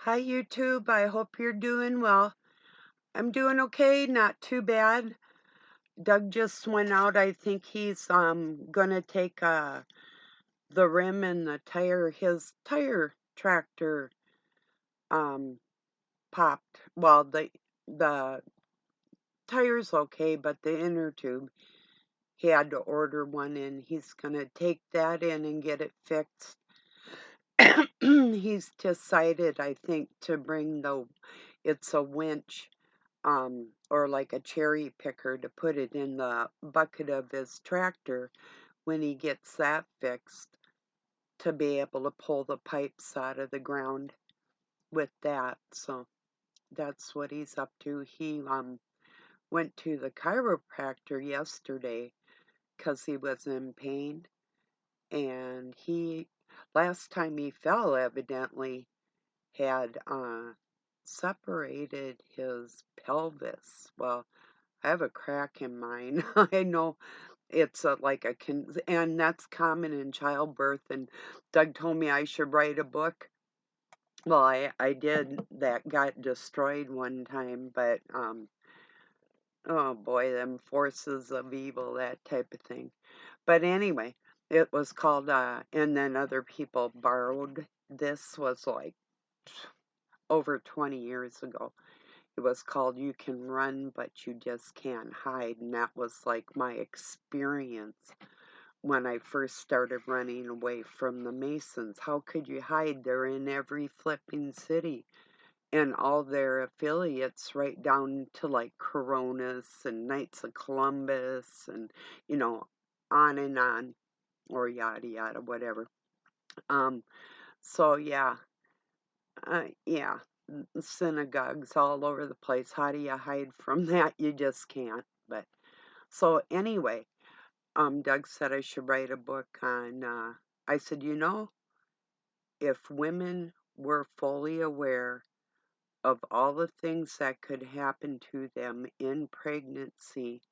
Hi YouTube, I hope you're doing well. I'm doing okay, not too bad. Doug just went out. I think he's gonna take the rim and the tire, his tire tractor um popped. Well, the tire's okay, but the inner tube, he had to order one in. He's gonna take that in and get it fixed. He's decided, I think, to bring it's a winch, or like a cherry picker, to put it in the bucket of his tractor when he gets that fixed, to be able to pull the pipes out of the ground with that. So that's what he's up to. He went to the chiropractor yesterday because he was in pain, and he last time he fell evidently had separated his pelvis. Well, I have a crack in mine. I know it's like and that's common in childbirth. And Doug told me I should write a book. Well, I did. That got destroyed one time, but oh boy, them forces of evil, that type of thing. But anyway, it was called, and then other people borrowed. This was like over 20 years ago. It was called You Can Run, but You Just Can't Hide. And that was like my experience when I first started running away from the Masons. How could you hide? They're in every flipping city, and all their affiliates, right down to like Coronas and Knights of Columbus, and you know, on and on, or yada yada, whatever. Um, so yeah, synagogues all over the place. How do you hide from that? You just can't. But so anyway, Doug said I should write a book on. I said, if women were fully aware of all the things that could happen to them in pregnancy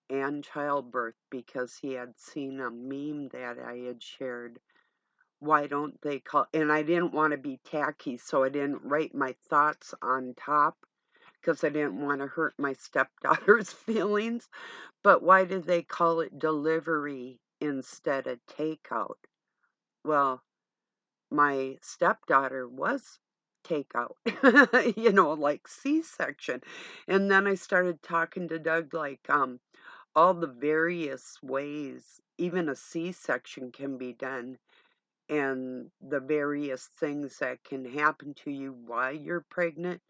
and childbirth, because he had seen a meme that I had shared. Why don't they call? And I didn't want to be tacky, so I didn't write my thoughts on top because I didn't want to hurt my stepdaughter's feelings. But why do they call it delivery instead of takeout? Well, my stepdaughter was takeout, like C-section. And then I started talking to Doug, like, all the various ways even a C-section can be done, and the various things that can happen to you while you're pregnant,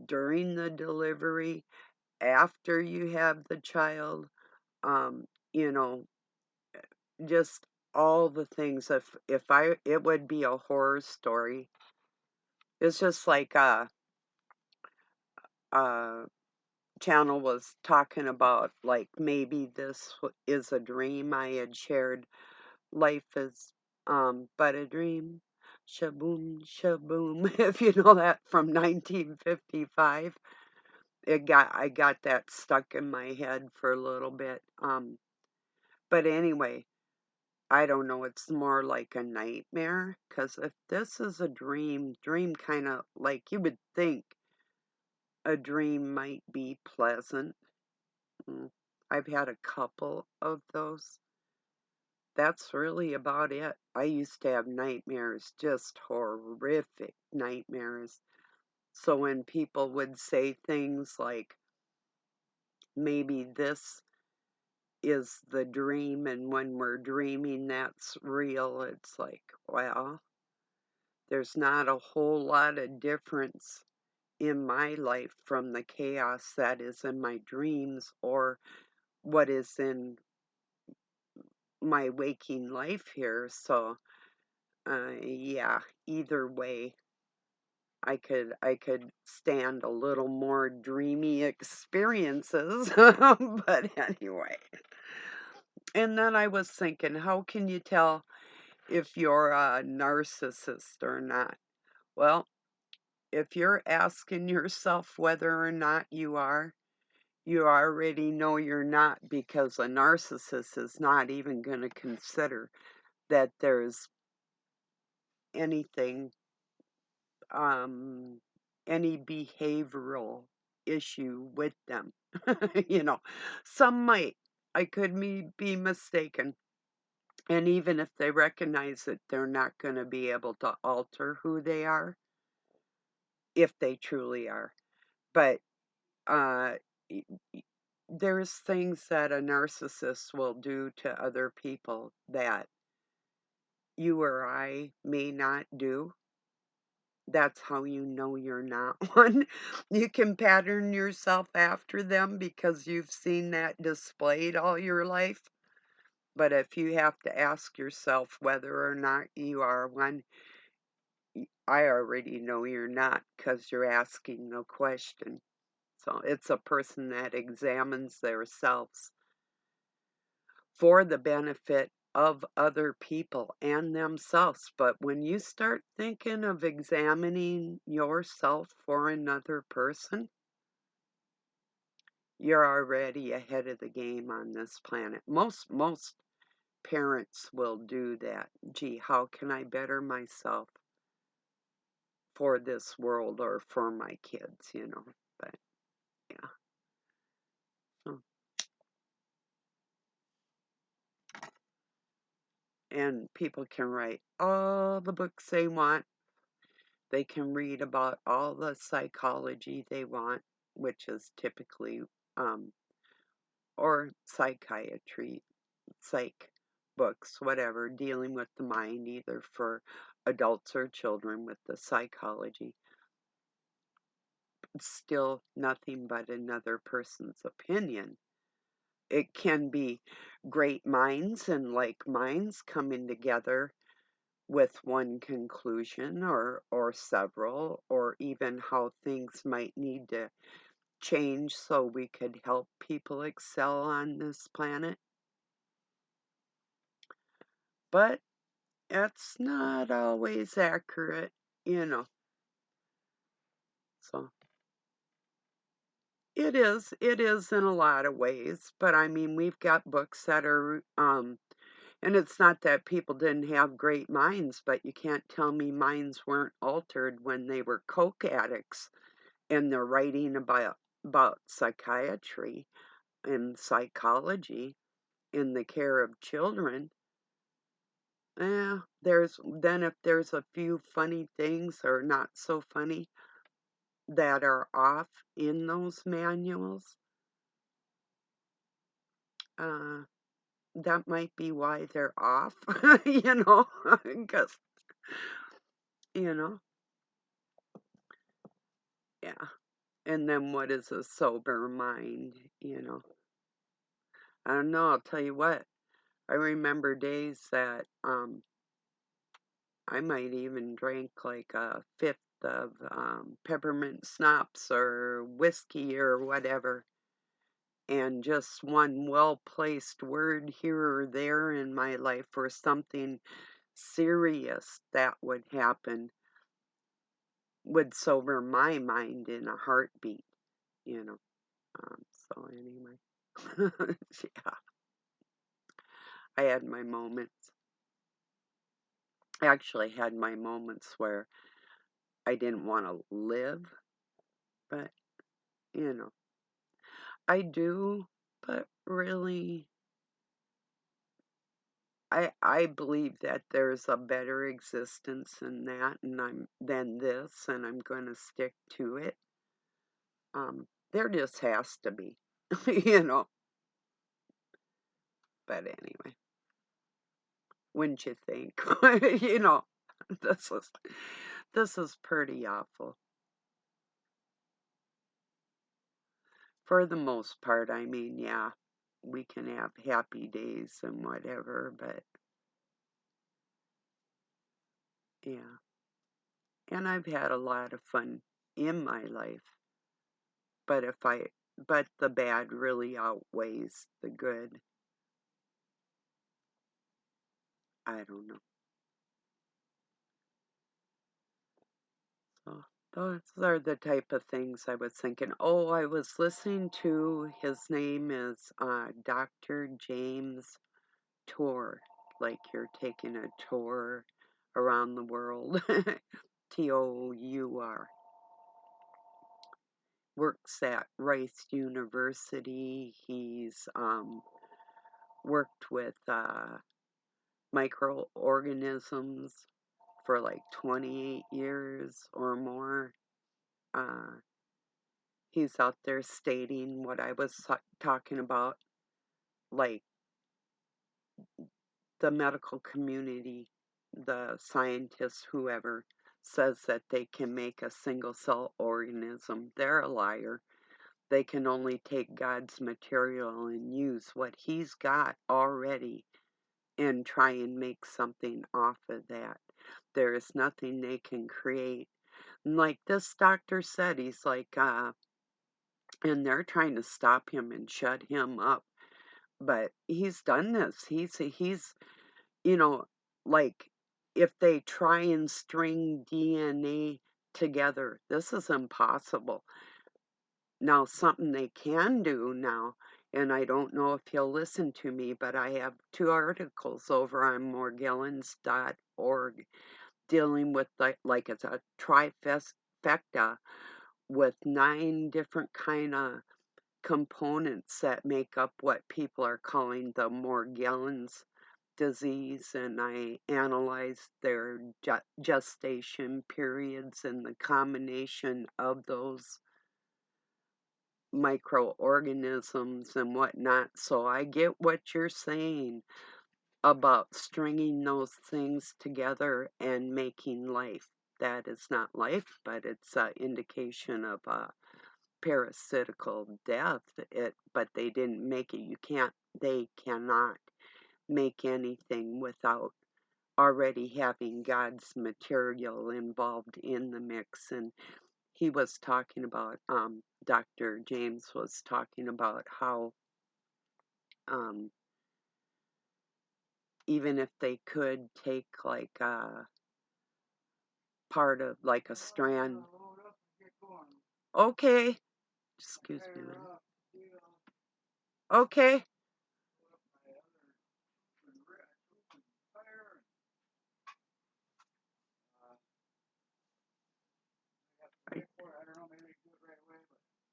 during the delivery, after you have the child, um, you know, just all the things. If I it would be a horror story. It's just like a channel was talking about, like, maybe this is a dream I had shared. Life is but a dream. Shaboom, shaboom. If you know that from 1955. I got that stuck in my head for a little bit. But anyway, I don't know, it's more like a nightmare, because if this is a dream kind of like, you would think a dream might be pleasant. Mm, I've had a couple of those. That's really about it. I used to have nightmares, just horrific nightmares. So when people would say things like, maybe this is the dream, and when we're dreaming, that's real, it's like, well, there's not a whole lot of difference in my life from the chaos that is in my dreams, or what is in my waking life here. So, yeah, either way, I could stand a little more dreamy experiences. But anyway, and then I was thinking, how can you tell if you're a narcissist or not? Well, if you're asking yourself whether or not you already know you're not, because a narcissist is not even going to consider that there's anything um, any behavioral issue with them. You know, some might. I could be mistaken. And even if they recognize that they're not going to be able to alter who they are, if they truly are. But uh, y- y- there's things that a narcissist will do to other people that you or I may not do. That's how you know you're not one. You can pattern yourself after them because you've seen that displayed all your life. But if you have to ask yourself whether or not you are one, I already know you're not because you're asking the question. So it's a person that examines themselves for the benefit of other people and themselves. But when you start thinking of examining yourself for another person, you're already ahead of the game on this planet. Most parents will do that. Gee, how can I better myself for this world or for my kids, you know? But yeah. So, and people can write all the books they want. They can read about all the psychology they want, which is typically, um, or psychiatry, psych books, whatever, dealing with the mind, either for adults or children with the psychology. It's still nothing but another person's opinion. It can be great minds and like minds coming together with one conclusion or several, or even how things might need to change so we could help people excel on this planet. But it's not always accurate, you know. So it is in a lot of ways. But I mean, we've got books that are, and it's not that people didn't have great minds, but you can't tell me minds weren't altered when they were coke addicts and they're writing about psychiatry and psychology in the care of children. There's then if there's a few funny things or not so funny that are off in those manuals, uh, that might be why they're off, you know, because, you know, yeah. And then what is a sober mind, you know? I don't know, I'll tell you what. I remember days that I might even drank like a fifth of peppermint schnapps or whiskey or whatever, and just one well placed word here or there in my life or something serious that would happen would sober my mind in a heartbeat, you know. So, anyway, yeah, I had my moments. I actually had my moments where I didn't want to live, but, you know, I do, but really, I believe that there's a better existence than that, and than this, and I'm going to stick to it. There just has to be, you know. But anyway, wouldn't you think? You know, this is this is pretty awful for the most part. I mean, yeah, we can have happy days and whatever, but yeah, and I've had a lot of fun in my life. But but the bad really outweighs the good. I don't know. So those are the type of things I was thinking. Oh, I was listening to, his name is Dr. James Tour. Like you're taking a tour around the world Tour. Works at Rice University. He's worked with microorganisms for like 28 years or more. Uh, he's out there stating what I was talking about, like the medical community, the scientists, whoever says that they can make a single cell organism, they're a liar. They can only take God's material and use what He's got already and try and make something off of that. There is nothing they can create. And like this doctor said, he's like, and they're trying to stop him and shut him up. But he's done this. He's you know, like if they try and string DNA together, this is impossible. Now, something they can do now, and I don't know if he'll listen to me, but I have 2 articles over on morgellons.org dealing with like it's a trifecta with 9 different kind of components that make up what people are calling the Morgellons disease, and I analyzed their gestation periods and the combination of those microorganisms and whatnot. So I get what you're saying about stringing those things together and making life. That is not life, but it's an indication of a parasitical death. But they didn't make it. They cannot make anything without already having God's material involved in the mix. And he was talking about, Dr. James was talking about how um, even if they could take like a part of like a strand. Okay, excuse me a minute. Okay.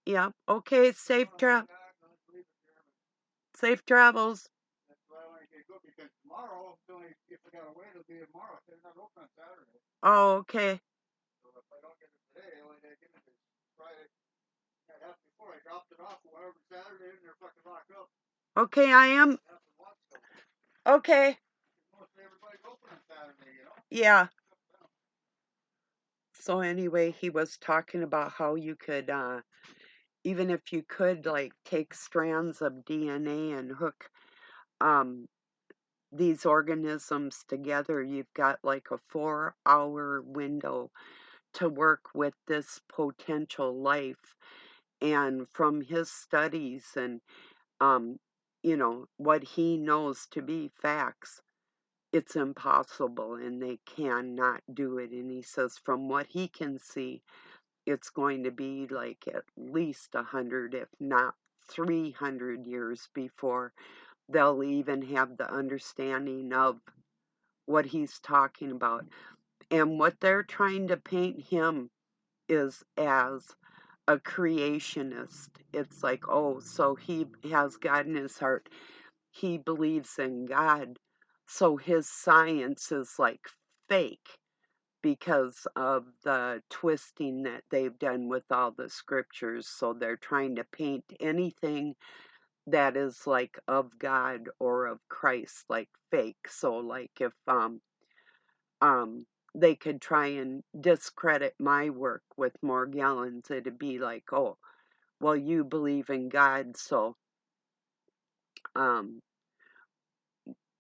Yeah. Okay. Safe travels. Oh, okay. Okay, I am. Okay. Yeah. So anyway, he was talking about how you could, even if you could, like, take strands of DNA and hook um, these organisms together, you've got like a 4-hour window to work with this potential life. And from his studies and, um, what he knows to be facts, it's impossible and they cannot do it. And he says, from what he can see, it's going to be like at least 100, if not 300 years before they'll even have the understanding of what he's talking about. And what they're trying to paint him is as a creationist. It's like, oh, so he has God in his heart. He believes in God. So his science is like fake because of the twisting that they've done with all the scriptures. So they're trying to paint anything that is like of God or of Christ like fake. So like if um they could try and discredit my work with Morgellons, it'd be like, oh, well, you believe in God, so um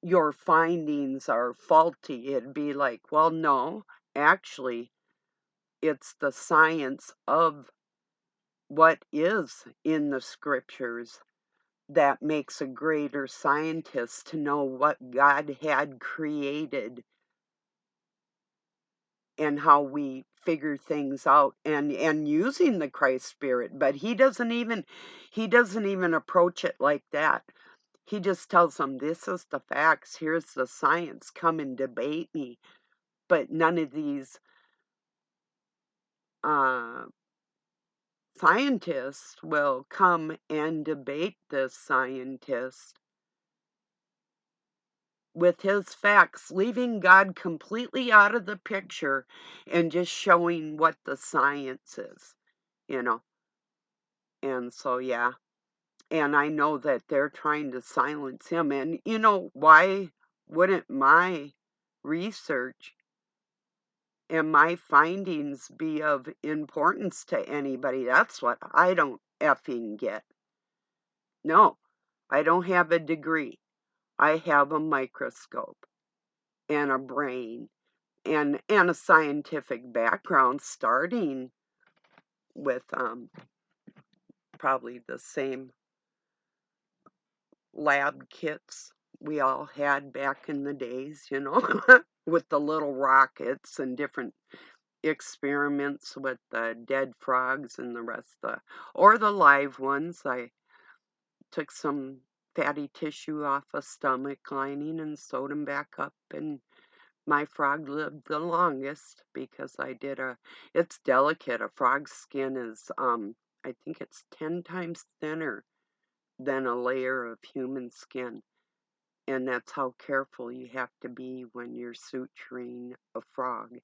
your findings are faulty. It'd be like, well, no, actually, it's the science of what is in the scriptures that makes a greater scientist to know what God had created and how we figure things out and using the Christ spirit. But he doesn't even approach it like that. He just tells them, this is the facts, here's the science, come and debate me. But none of these uh, scientist will come and debate this scientist with his facts, leaving God completely out of the picture and just showing what the science is, you know. And so, yeah. And I know that they're trying to silence him. And, why wouldn't my research and my findings be of importance to anybody? That's what I don't effing get. No, I don't have a degree. I have a microscope and a brain and a scientific background, starting with probably the same lab kits we all had back in the days, with the little rockets and different experiments with the dead frogs and the rest or the live ones. I took some fatty tissue off a stomach lining and sewed them back up, and my frog lived the longest because it's delicate. A frog's skin is, I think it's 10 times thinner than a layer of human skin. And that's how careful you have to be when you're suturing a frog.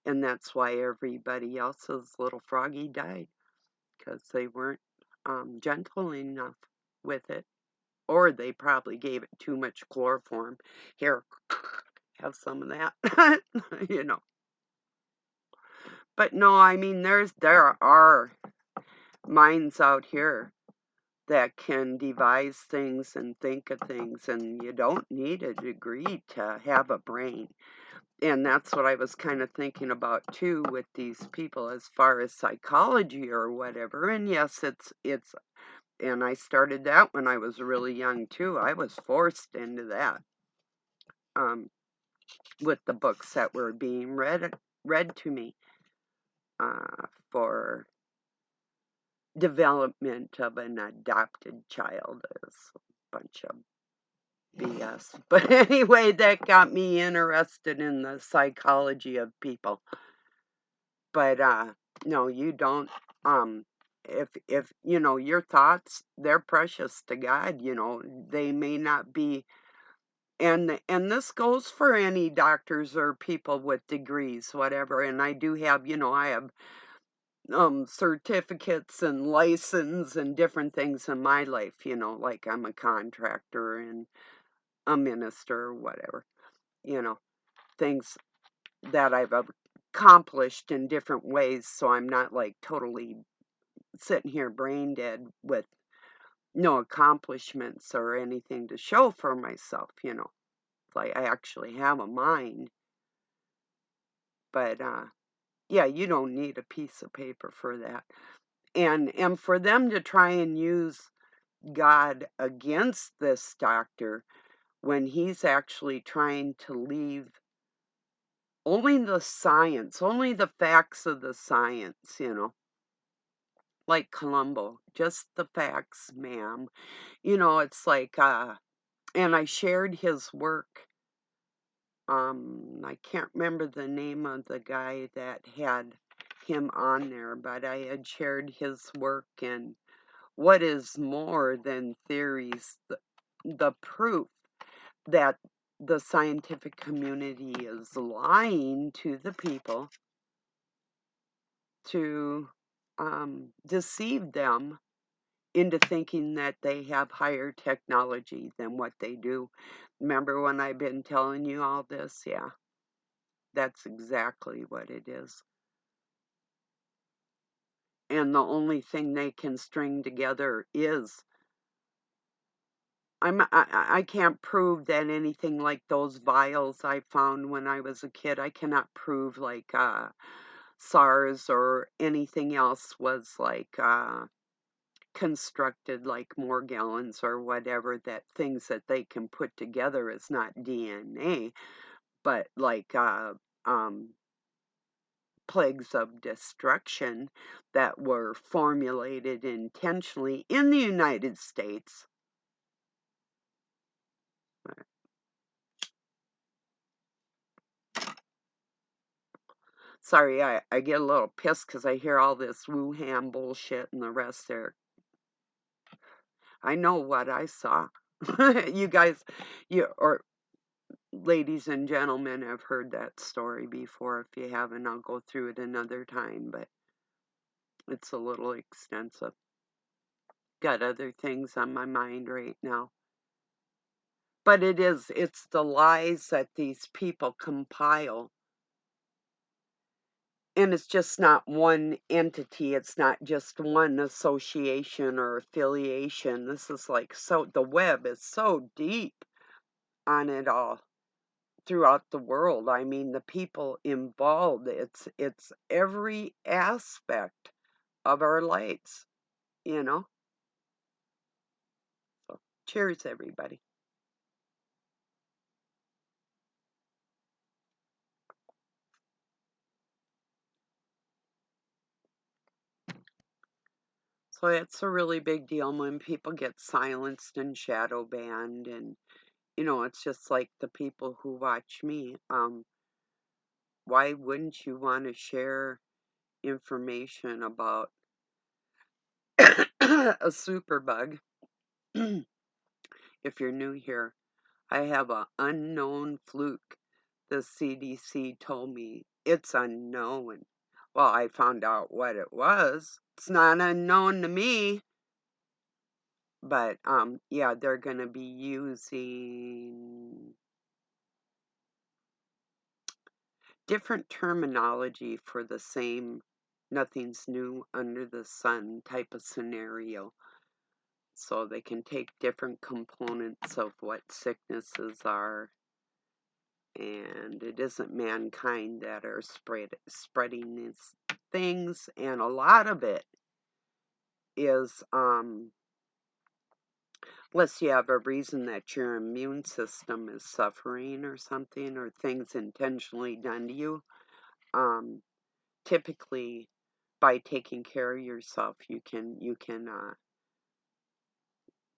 And that's why everybody else's little froggy died, because they weren't gentle enough with it. Or they probably gave it too much chloroform. Here, have some of that, you know. But no, I mean, there are minds out here that can devise things and think of things, and you don't need a degree to have a brain. And that's what I was kind of thinking about too with these people as far as psychology or whatever. And yes, it's and I started that when I was really young too. I was forced into that um, with the books that were being read to me for development of an adopted child. Is a bunch of BS. But anyway, that got me interested in the psychology of people. But no, you don't. If your thoughts, they're precious to God. They may not be. And this goes for any doctors or people with degrees, whatever. And I do have, I have certificates and license and different things in my life, like I'm a contractor and a minister or whatever, you know, things that I've accomplished in different ways, so I'm not like totally sitting here brain dead with no accomplishments or anything to show for myself, like I actually have a mind. But yeah, you don't need a piece of paper for that. And for them to try and use God against this doctor when he's actually trying to leave only the science, only the facts of the science, like Columbo, just the facts, ma'am. It's like, and I shared his work. I can't remember the name of the guy that had him on there, but I had shared his work, and what is more than theories, the proof that the scientific community is lying to the people to deceive them into thinking that they have higher technology than what they do. Remember when I've been telling you all this? Yeah, that's exactly what it is. And the only thing they can string together is I can't prove that anything like those vials I found when I was a kid. I cannot prove like SARS or anything else was like constructed like Morgellons or whatever, that things that they can put together is not DNA, but like plagues of destruction that were formulated intentionally in the United States. Sorry, I get a little pissed because I hear all this Wuhan bullshit and the rest there. I know what I saw. You guys, or ladies and gentlemen, have heard that story before. If you haven't, I'll go through it another time, but it's a little extensive. Got other things on my mind right now. But it's the lies that these people compile. And it's just not one entity, it's not just one association or affiliation. This is like the web is so deep on it all throughout the world. I mean, the people involved, it's every aspect of our lives, you know? So, cheers, everybody. So it's a really big deal when people get silenced and shadow banned, and it's just like the people who watch me. Why wouldn't you want to share information about a superbug? If you're new here, I have a unknown fluke. The CDC told me it's unknown. Well, I found out what it was. It's not unknown to me. But yeah, they're going to be using different terminology for the same nothing's new under the sun type of scenario. So they can take different components of what sicknesses are, and it isn't mankind that are spreading these things, and a lot of it is unless you have a reason that your immune system is suffering or something, or things intentionally done to you. um Typically, by taking care of yourself, you can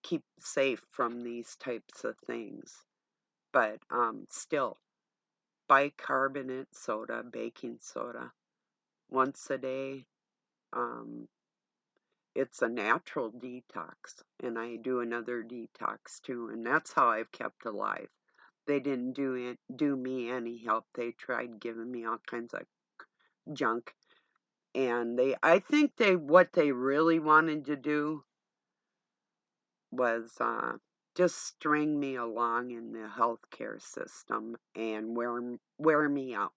keep safe from these types of things. But still, bicarbonate soda, baking soda, once a day. Um, it's a natural detox, and I do another detox too, and that's how I've kept alive. They didn't do me any help. They tried giving me all kinds of junk, and I think what they really wanted to do was just string me along in the healthcare system and wear me out.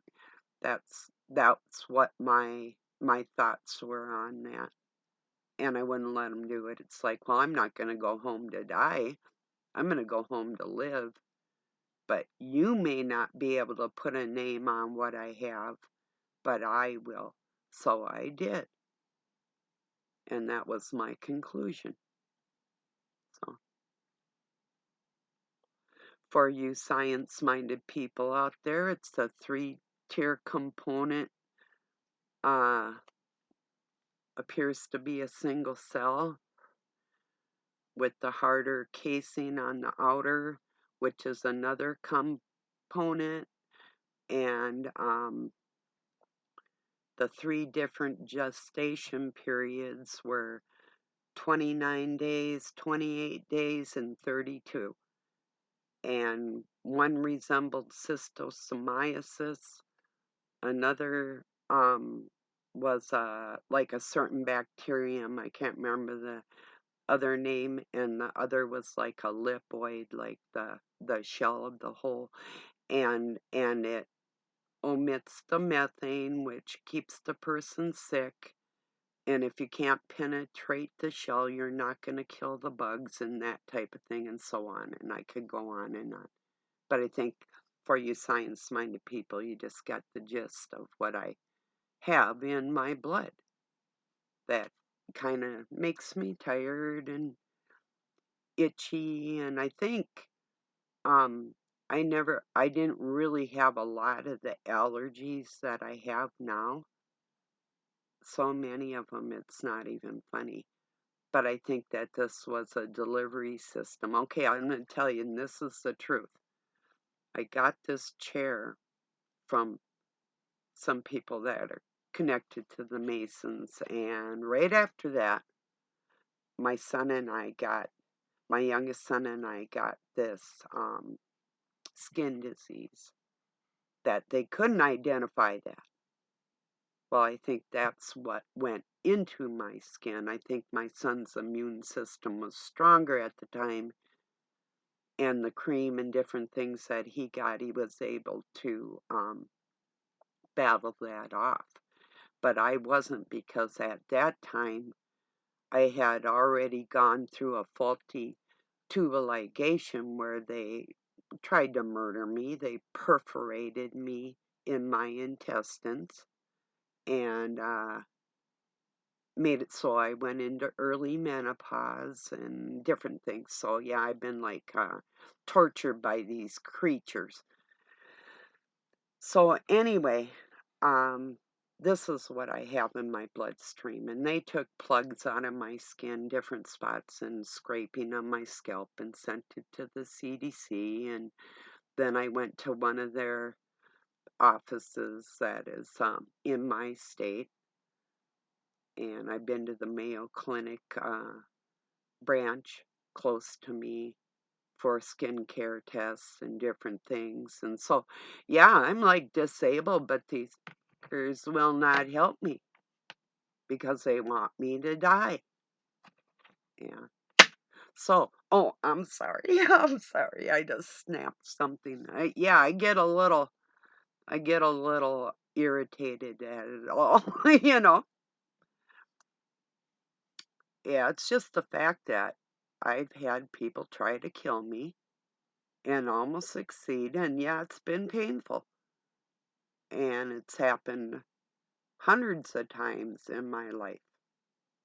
That's what my thoughts were on that, and I wouldn't let them do it. It's like, well, I'm not going to go home to die. I'm going to go home to live. But you may not be able to put a name on what I have, but I will. So I did, and that was my conclusion. So, for you science-minded people out there, it's the three-tier component. Uh, appears to be a single cell with the harder casing on the outer, which is another component, and the three different gestation periods were 29 days, 28 days, and 32. And one resembled schistosomiasis, another was like a certain bacterium. I can't remember the other name, and the other was like a lipoid, like the shell of the whole, and it omits the methane, which keeps the person sick. And if you can't penetrate the shell, you're not going to kill the bugs and that type of thing, and so on. And I could go on and on. But I think for you science-minded people, you just got the gist of what I have in my blood that kind of makes me tired and itchy. And I think um I didn't really have a lot of the allergies that I have now. So many of them, it's not even funny. But I think that this was a delivery system. Okay, I'm going to tell you, and this is the truth. I got this chair from some people that are connected to the Masons. And right after that, my son and I got, my youngest son and I got this skin disease that they couldn't identify that. Well, I think that's what went into my skin. I think my son's immune system was stronger at the time, and the cream and different things that he got, he was able to battle that off. But I wasn't, because at that time I had already gone through a faulty tubal ligation where they tried to murder me. They perforated me in my intestines and made it so I went into early menopause and different things. So yeah, I've been like tortured by these creatures. So anyway, this is what I have in my bloodstream, and they took plugs out of my skin, different spots, and scraping on my scalp, and sent it to the CDC. And then I went to one of their offices that is in my state, and I've been to the Mayo Clinic branch close to me for skincare tests and different things. And so, yeah, I'm like disabled, but these doctors will not help me because they want me to die. Yeah. So, oh, I'm sorry. I'm sorry. I just snapped something. Yeah, I get a little irritated at it all, you know. Yeah, it's just the fact that I've had people try to kill me and almost succeed, and yeah, it's been painful. And it's happened hundreds of times in my life,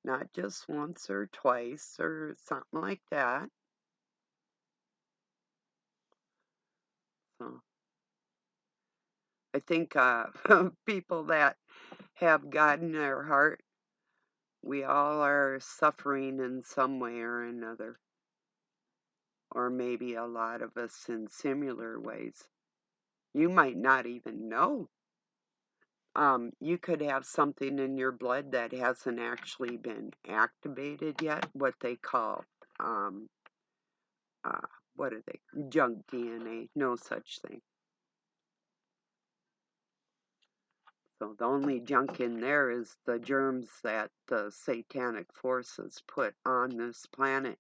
not just once or twice or something like that. So I think people that have God in their heart, we all are suffering in some way or another, or maybe a lot of us in similar ways. You might not even know. You could have something in your blood that hasn't actually been activated yet, what they call, um, uh, what are they? Junk DNA, no such thing. So the only junk in there is the germs that the satanic forces put on this planet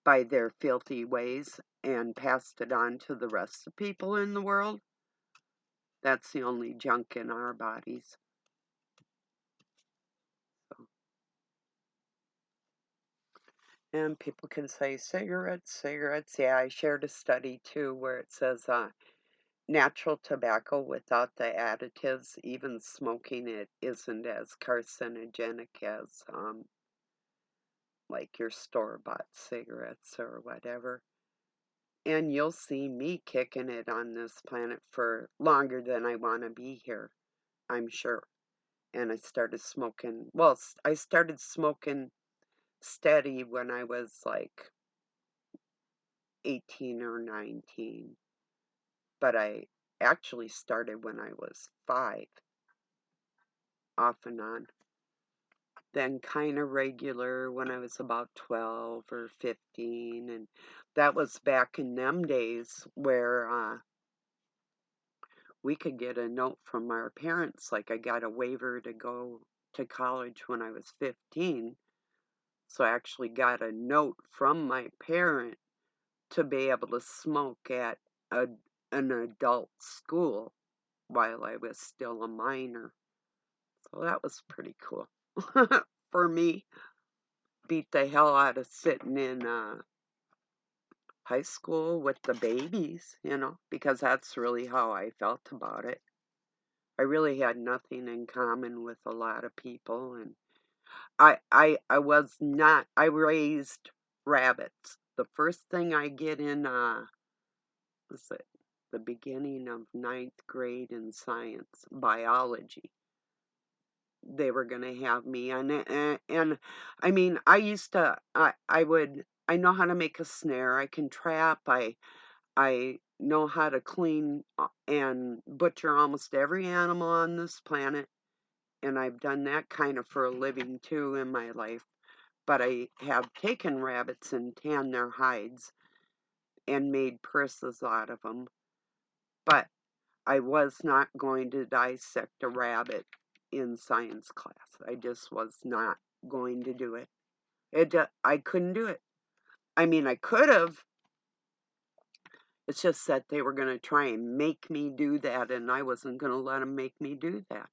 by their filthy ways and passed it on to the rest of the people in the world. That's the only junk in our bodies. So, and people can say cigarettes, cigarettes. Yeah, I shared a study too where it says natural tobacco without the additives, even smoking it isn't as carcinogenic as like your store-bought cigarettes or whatever. And you'll see me kicking it on this planet for longer than I want to be here, I'm sure. And I started smoking, well, I started smoking steady when I was like 18 or 19. But I actually started when I was 5, off and on. Then kind of regular when I was about 12 or 15. And that was back in them days where we could get a note from our parents. Like I got a waiver to go to college when I was 15. So I actually got a note from my parent to be able to smoke at a, an adult school while I was still a minor. So that was pretty cool. For me, beat the hell out of sitting in high school with the babies, you know, because that's really how I felt about it. I really had nothing in common with a lot of people, and I was not. I raised rabbits. The first thing I get in was it the beginning of ninth grade in science biology. They were going to have me, and I mean, I used to I know how to make a snare. I can trap. I know how to clean and butcher almost every animal on this planet, and I've done that kind of for a living too in my life. But I have taken rabbits and tanned their hides and made purses out of them. But I was not going to dissect a rabbit in science class. I just was not going to do it. I couldn't do it. I mean, I could have. It's just that they were going to try and make me do that, and I wasn't going to let them make me do that.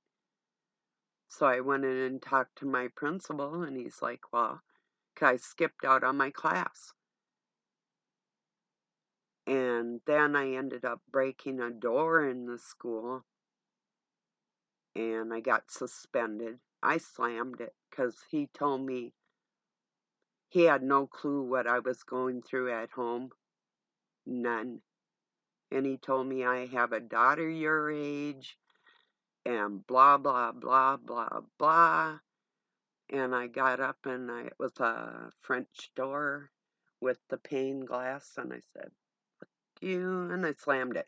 So I went in and talked to my principal, and he's like, well, 'cause I skipped out on my class. And then I ended up breaking a door in the school, and I got suspended. I slammed it because he told me he had no clue what I was going through at home. None. And he told me I have a daughter your age, and blah, blah, blah, blah, blah. And I got up, and it was a French door with the pane glass, and I said, you, and I slammed it.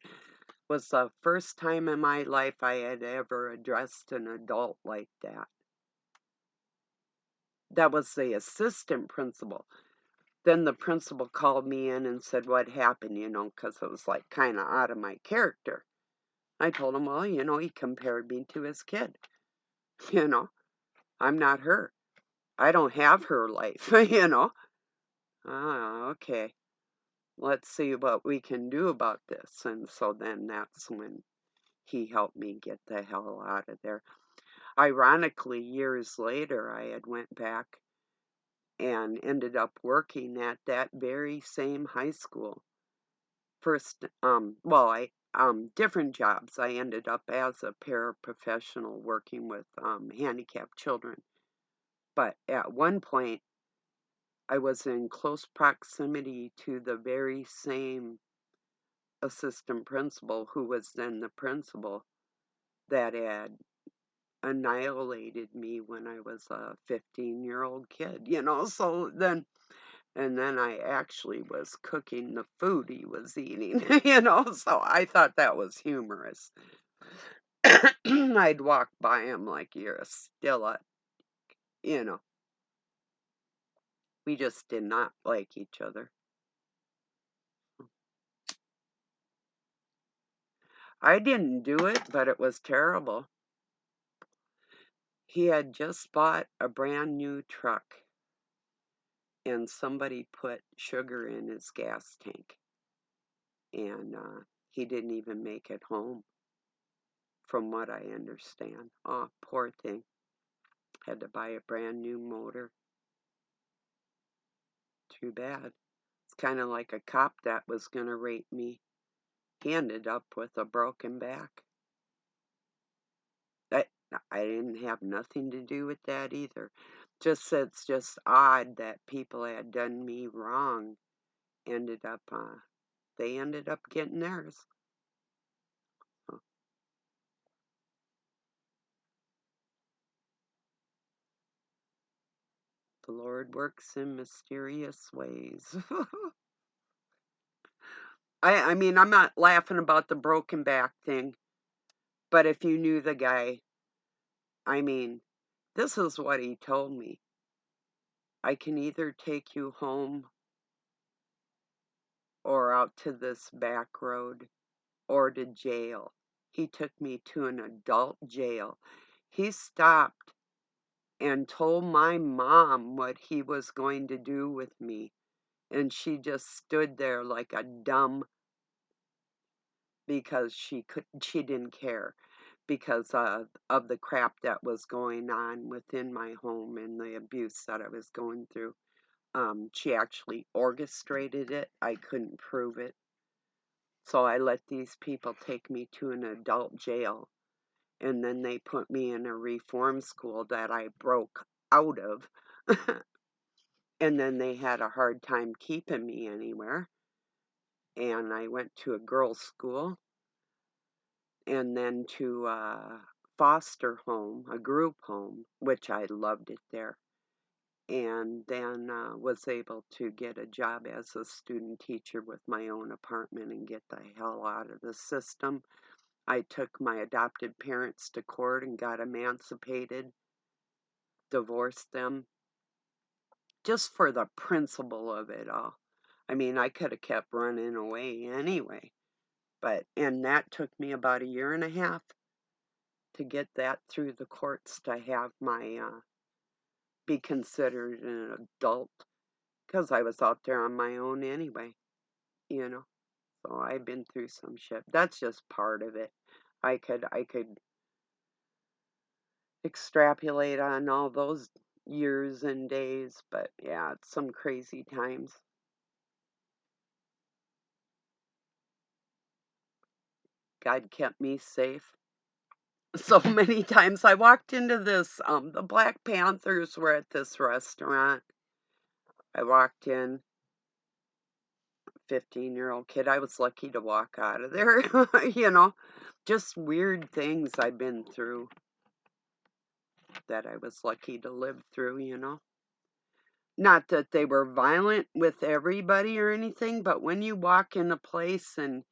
Was the first time in my life I had ever addressed an adult like that. That was the assistant principal. Then the principal called me in and said what happened, because it was like kind of out of my character. I told him, well, he compared me to his kid. You know, I'm not her. I don't have her life, Okay. Let's see what we can do about this. And so then that's when he helped me get the hell out of there. Ironically, years later, I had went back and ended up working at that very same high school. First, different jobs. I ended up as a paraprofessional working with handicapped children. But at one point, I was in close proximity to the very same assistant principal who was then the principal that had annihilated me when I was a 15-year-old kid, So then I actually was cooking the food he was eating, So I thought that was humorous. I'd walk by him like, you're a stilla, you know. We just did not like each other. I didn't do it, but it was terrible. He had just bought a brand new truck, and somebody put sugar in his gas tank, and he didn't even make it home, from what I understand. Oh, poor thing. Had to buy a brand new motor. Too bad. It's kind of like a cop that was going to rape me. He ended up with a broken back. I, I didn't have nothing to do with that either. It's just odd that people had done me wrong they ended up getting theirs. So, the Lord works in mysterious ways. I mean, I'm not laughing about the broken back thing, but if you knew the guy, I mean, this is what he told me. I can either take you home or out to this back road or to jail. He took me to an adult jail. He stopped and told my mom what he was going to do with me. And she just stood there like a dumb because she didn't care because of the crap that was going on within my home and the abuse that I was going through. She actually orchestrated it. I couldn't prove it. So I let these people take me to an adult jail, and then they put me in a reform school that I broke out of. And then they had a hard time keeping me anywhere. And I went to a girls' school and then to a foster home, a group home, which I loved it there. and then was able to get a job as a student teacher with my own apartment and get the hell out of the system. I took my adopted parents to court and got emancipated, divorced them, just for the principle of it all. I mean, I could have kept running away anyway, and that took me about a year and a half to get that through the courts to have my, be considered an adult, because I was out there on my own anyway, you know. So I've been through some shit. That's just part of it. I could extrapolate on all those years and days, but yeah, it's some crazy times. God kept me safe. So many times I walked into this, the Black Panthers were at this restaurant. I walked in, 15-year-old kid. I was lucky to walk out of there, you know. Just weird things I've been through that I was lucky to live through, you know. Not that they were violent with everybody or anything, but when you walk in a place and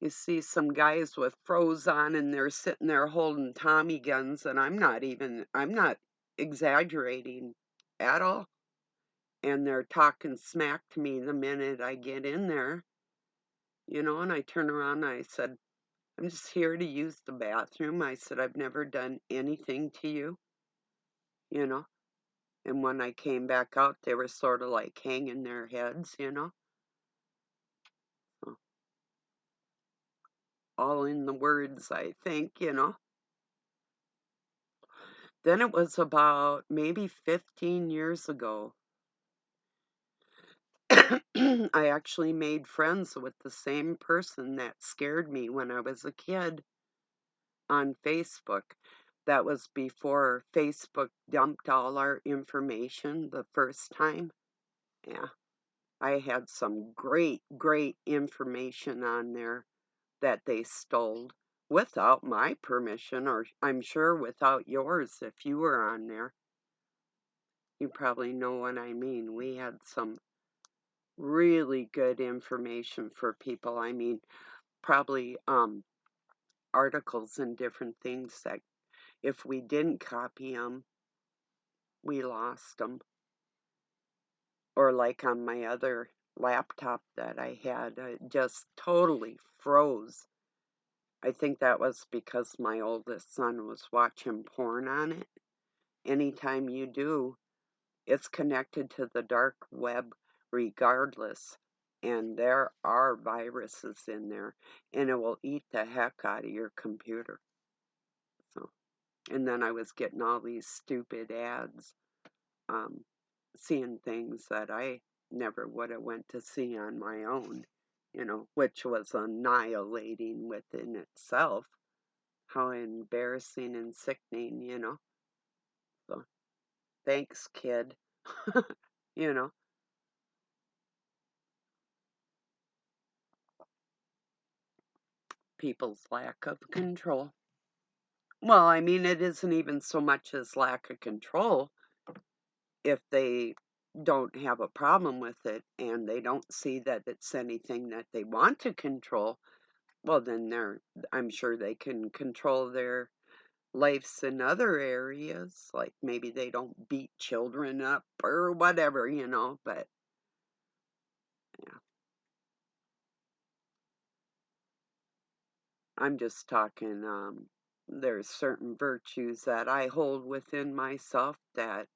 you see some guys with froze on and they're sitting there holding Tommy guns, and I'm not exaggerating at all. And they're talking smack to me the minute I get in there, you know, and I turn around and I said, I'm just here to use the bathroom. I said, I've never done anything to you, you know. And when I came back out, they were sort of like hanging their heads, you know. So, all in the words, I think, you know. Then it was about maybe 15 years ago. I actually made friends with the same person that scared me when I was a kid on Facebook. That was before Facebook dumped all our information the first time. Yeah, I had some great, great information on there that they stole without my permission, or I'm sure without yours if you were on there. You probably know what I mean. We had some really good information for people. I mean, probably articles and different things that if we didn't copy them, we lost them. Or like on my other laptop that I had, just totally froze. I think that was because my oldest son was watching porn on it. Anytime you do, it's connected to the dark web regardless. And there are viruses in there, and it will eat the heck out of your computer. So, and then I was getting all these stupid ads, um, seeing things that I never would have went to see on my own, you know, which was annihilating within itself. How embarrassing and sickening, you know. So, thanks, kid. You know, people's lack of control. Well, I mean, it isn't even so much as lack of control. If they don't have a problem with it and they don't see that it's anything that they want to control, well, then I'm sure they can control their lives in other areas. Like maybe they don't beat children up or whatever, you know, but yeah, I'm just talking, there's certain virtues that I hold within myself that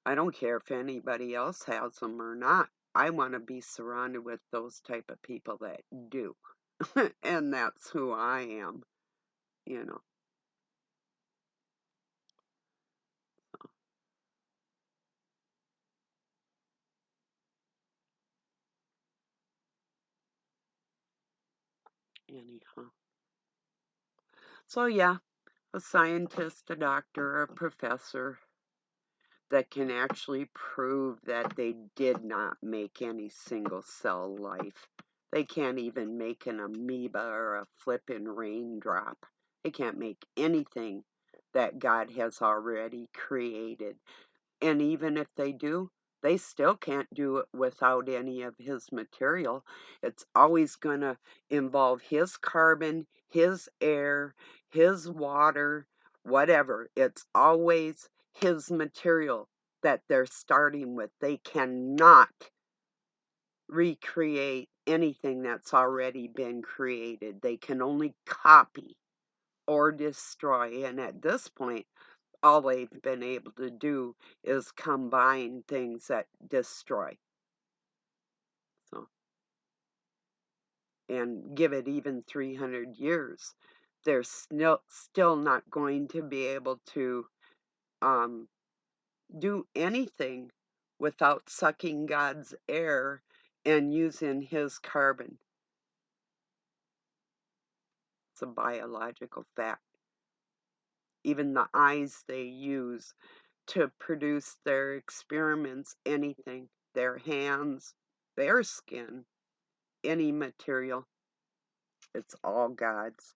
I don't care if anybody else has them or not. I want to be surrounded with those type of people that do. And that's who I am, you know. Anyhow. So yeah, a scientist, a doctor, a professor that can actually prove that they did not make any single cell life. They can't even make an amoeba or a flippin' raindrop. They can't make anything that God has already created. And even if they do, they still can't do it without any of his material. It's always going to involve his carbon, his air, his water, whatever. It's always his material that they're starting with. They cannot recreate anything that's already been created. They can only copy or destroy. And at this point, all they've been able to do is combine things that destroy. So, and give it even 300 years, they're still not going to be able to um, do anything without sucking God's air and using his carbon. It's a biological fact. Even the eyes they use to produce their experiments, anything, their hands, their skin, any material, it's all God's.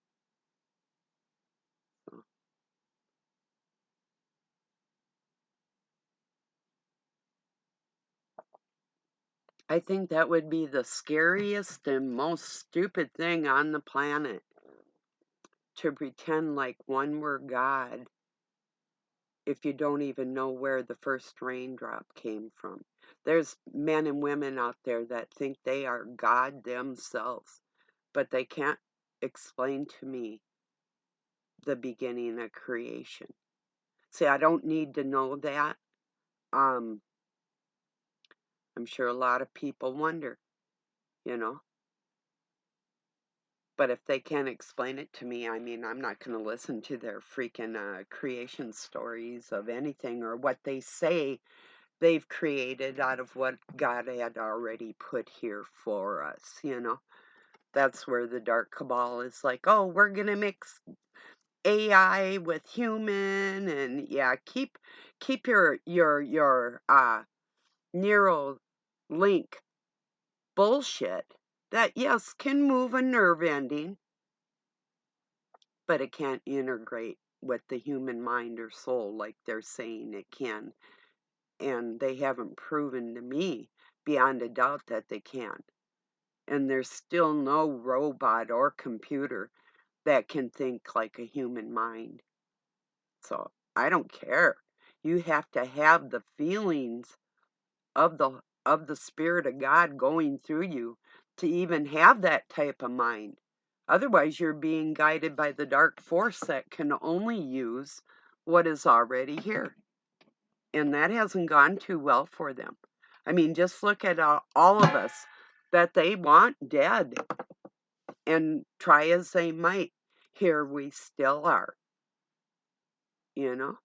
So I think that would be the scariest and most stupid thing on the planet, to pretend like one were God if you don't even know where the first raindrop came from. There's men and women out there that think they are God themselves, but they can't explain to me the beginning of creation. See, I don't need to know that. Um, I'm sure a lot of people wonder, you know. But if they can't explain it to me, I mean, I'm not going to listen to their freaking creation stories of anything, or what they say they've created out of what God had already put here for us, you know. That's where the dark cabal is like, oh, we're going to mix AI with human, and yeah, keep your neural link bullshit that, yes, can move a nerve ending, but it can't integrate with the human mind or soul like they're saying it can. And they haven't proven to me beyond a doubt that they can. And there's still no robot or computer that can think like a human mind. So I don't care. You have to have the feelings of the Spirit of God going through you to even have that type of mind. Otherwise, you're being guided by the dark force that can only use what is already here. And that hasn't gone too well for them. I mean, just look at all of us that they want dead, and try as they might, here we still are, you know?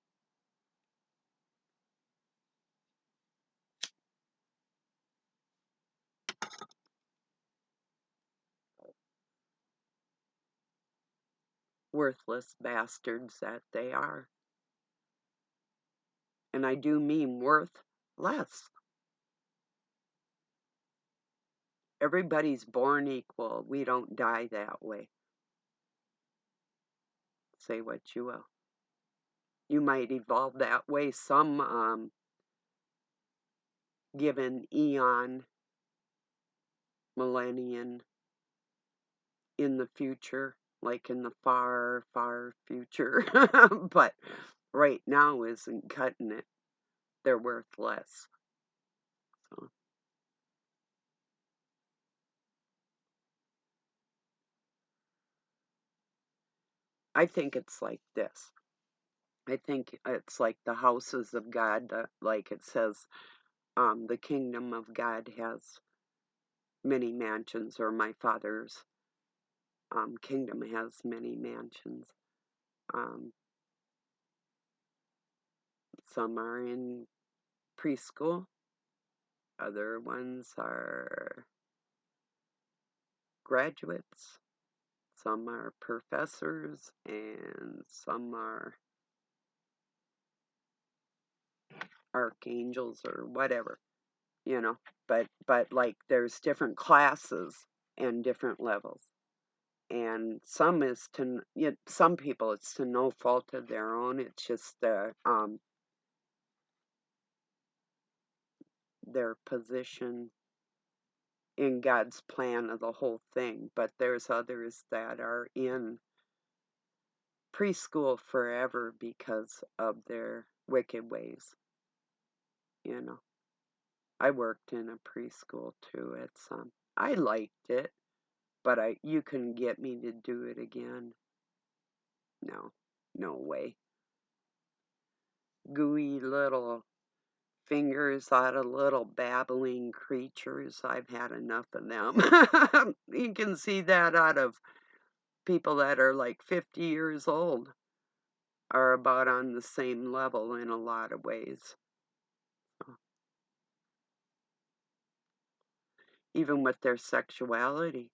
Worthless bastards that they are. And I do mean worth less. Everybody's born equal. We don't die that way. Say what you will. You might evolve that way some given eon, millennium in the future, like in the far, far future. But right now isn't cutting it. They're worth less. So I think it's like this. I think it's like the houses of God, like it says, the kingdom of God has many mansions, or my father's kingdom has many mansions. Um, some are in preschool, other ones are graduates, some are professors, and some are archangels or whatever, you know. But like there's different classes and different levels. And some is to, you know, some people it's to no fault of their own. It's just their position in God's plan of the whole thing, but there's others that are in preschool forever because of their wicked ways, you know. I worked in a preschool too. I liked it, but you couldn't get me to do it again. No, no way. Gooey little fingers out of little babbling creatures. I've had enough of them. You can see that out of people that are like 50 years old, are about on the same level in a lot of ways. Even with their sexuality.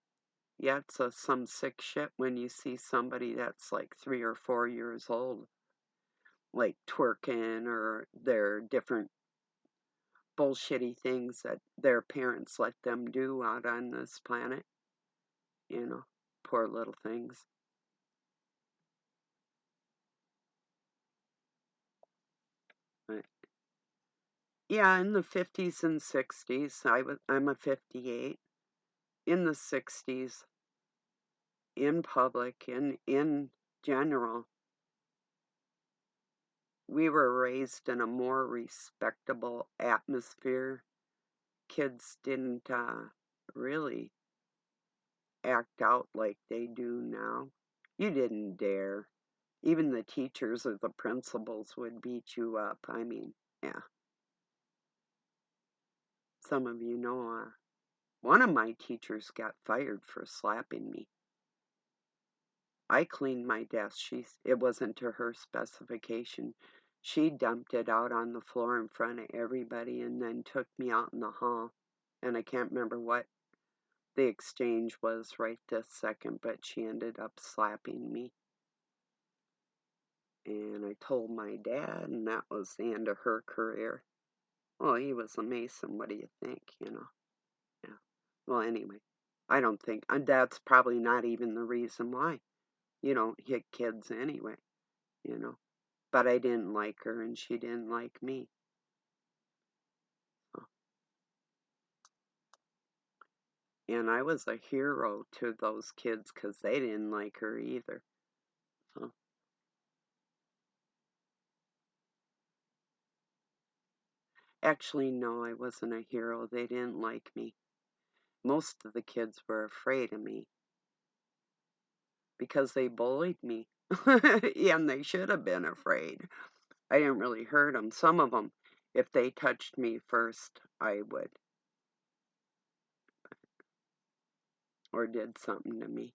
Yeah, it's some sick shit when you see somebody that's like 3 or 4 years old, like twerking or their different bullshitty things that their parents let them do out on this planet. Poor little things. But yeah, in the 50s and 60s, I'm a 58. In the 60s, in public and in general, we were raised in a more respectable atmosphere. Kids didn't really act out like they do now. You didn't dare. Even the teachers or the principals would beat you up. I mean, yeah. Some of you know, one of my teachers got fired for slapping me. I cleaned my desk. It wasn't to her specification. She dumped it out on the floor in front of everybody and then took me out in the hall. And I can't remember what the exchange was right this second, but she ended up slapping me. And I told my dad, and that was the end of her career. Well, he was a Mason. What do you think, Yeah. Well, anyway, I don't think, and that's probably not even the reason why. You don't hit kids anyway, you know. But I didn't like her, and she didn't like me. So. And I was a hero to those kids because they didn't like her either. So. Actually, no, I wasn't a hero. They didn't like me. Most of the kids were afraid of me because they bullied me. And they should have been afraid. I didn't really hurt them. Some of them, if they touched me first, I would. Or did something to me.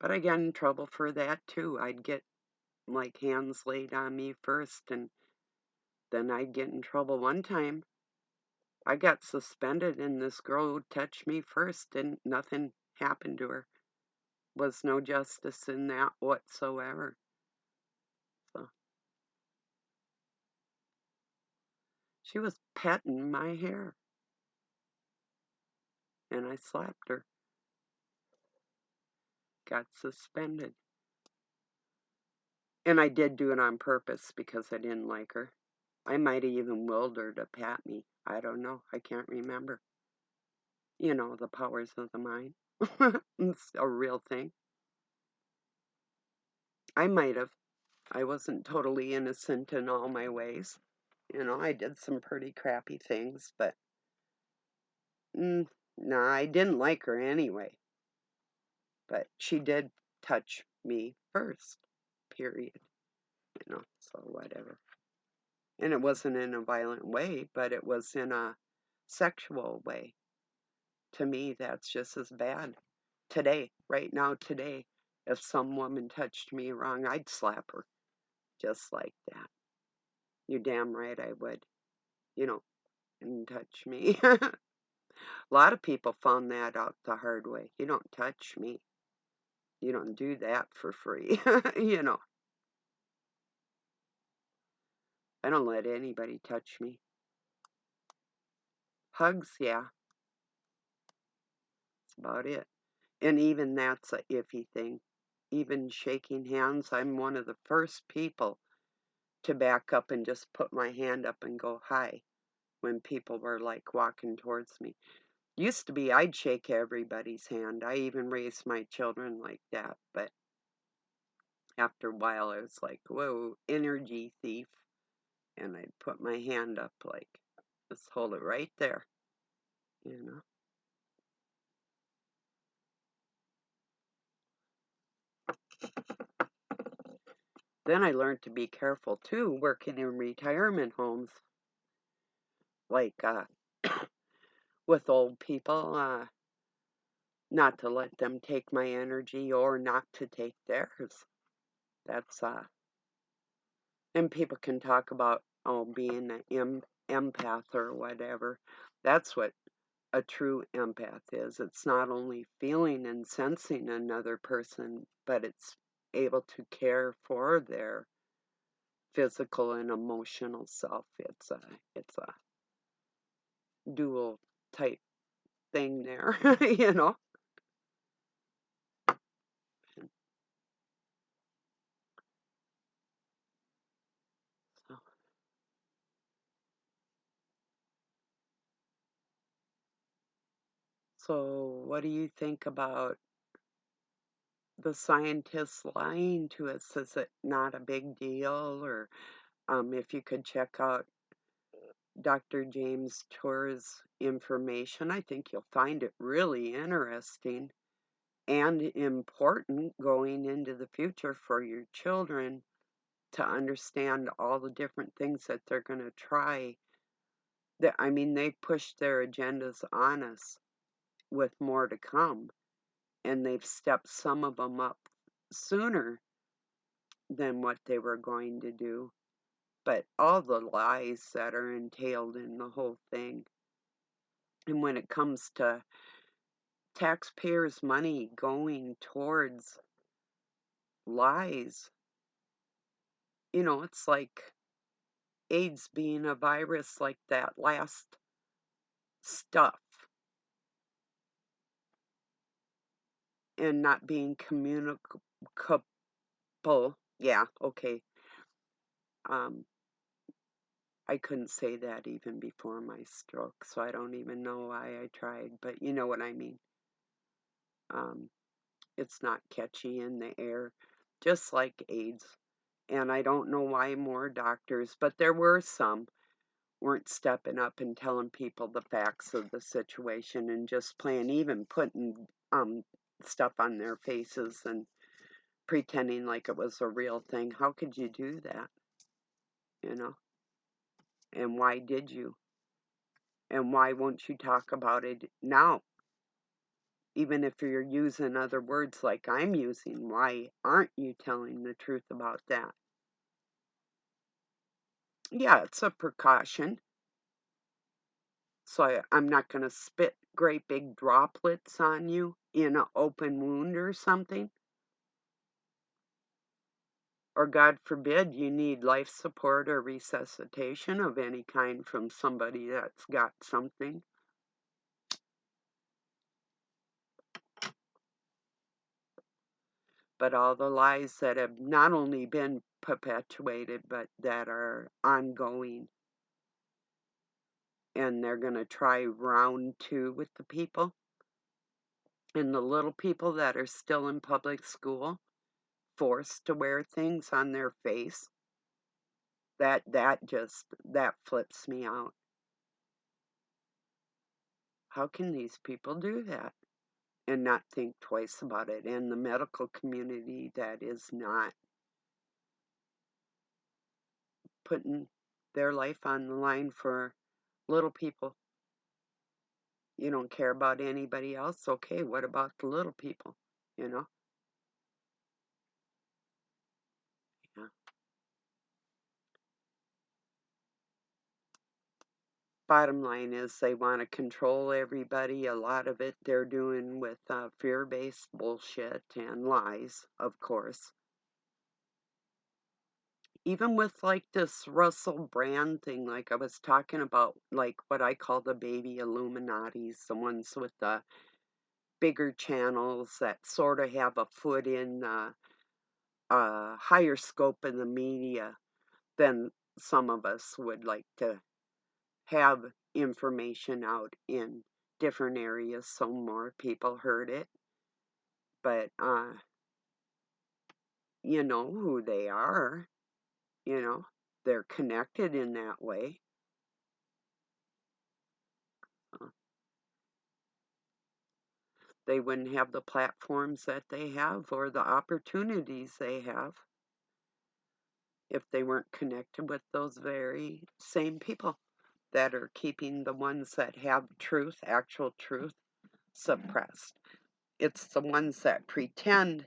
But I got in trouble for that too. I'd get like hands laid on me first, and then I'd get in trouble. One time I got suspended, and this girl who touched me first, and nothing happened to her. Was no justice in that whatsoever. So she was petting my hair, and I slapped her. Got suspended. And I did do it on purpose because I didn't like her. I might have even willed her to pat me. I don't know. I can't remember. The powers of the mind. It's a real thing. I might have. I wasn't totally innocent in all my ways. I did some pretty crappy things, but no, I didn't like her anyway. But she did touch me first, period. So whatever. And it wasn't in a violent way, but it was in a sexual way. To me, that's just as bad. Today, right now, today, if some woman touched me wrong, I'd slap her just like that. You're damn right I would. And touch me. A lot of people found that out the hard way. You don't touch me. You don't do that for free. I don't let anybody touch me. Hugs, yeah. That's about it. And even that's a iffy thing. Even shaking hands, I'm one of the first people to back up and just put my hand up and go hi when people were like walking towards me. Used to be I'd shake everybody's hand. I even raised my children like that. But after a while, I was like, whoa, energy thief. And I'd put my hand up like, just hold it right there, you know. Then I learned to be careful too, working in retirement homes, like with old people, not to let them take my energy or not to take theirs. That's and people can talk about being an empath or whatever. That's what a true empath is. It's not only feeling and sensing another person, but it's able to care for their physical and emotional self. It's a dual type thing there, you know. So, so what do you think about the scientists lying to us? Is it not a big deal? Or if you could check out Dr. James Tour's information, I think you'll find it really interesting and important going into the future for your children to understand all the different things that they're going to try. I mean, they pushed their agendas on us with more to come, and they've stepped some of them up sooner than what they were going to do. But all the lies that are entailed in the whole thing. And when it comes to taxpayers' money going towards lies, it's like AIDS being a virus like that last stuff and not being communicable. Yeah, okay. Um, I couldn't say that even before my stroke, so I don't even know why I tried, but you know what I mean. Um, it's not catchy in the air, just like AIDS. And I don't know why more doctors, but there were some, weren't stepping up and telling people the facts of the situation and just playing, even putting stuff on their faces and pretending like it was a real thing. How could you do that? You know? And why did you? And why won't you talk about it now? Even if you're using other words like I'm using, why aren't you telling the truth about that? Yeah, it's a precaution. So I'm not going to spit great big droplets on you in an open wound or something. Or God forbid you need life support or resuscitation of any kind from somebody that's got something. But all the lies that have not only been perpetuated, but that are ongoing. And they're going to try round two with the people. And the little people that are still in public school, forced to wear things on their face, that flips me out. How can these people do that and not think twice about it? And the medical community that is not putting their life on the line for little people. You don't care about anybody else? Okay, what about the little people? You know? Yeah. Bottom line is they want to control everybody. A lot of it they're doing with fear-based bullshit and lies, of course. Even with like this Russell Brand thing, like I was talking about, like what I call the baby Illuminatis, the ones with the bigger channels that sort of have a foot in higher scope in the media than some of us would like to have information out in different areas so more people heard it. But you know who they are, you know, they're connected in that way. Uh, they wouldn't have the platforms that they have or the opportunities they have if they weren't connected with those very same people that are keeping the ones that have truth, actual truth, suppressed. It's the ones that pretend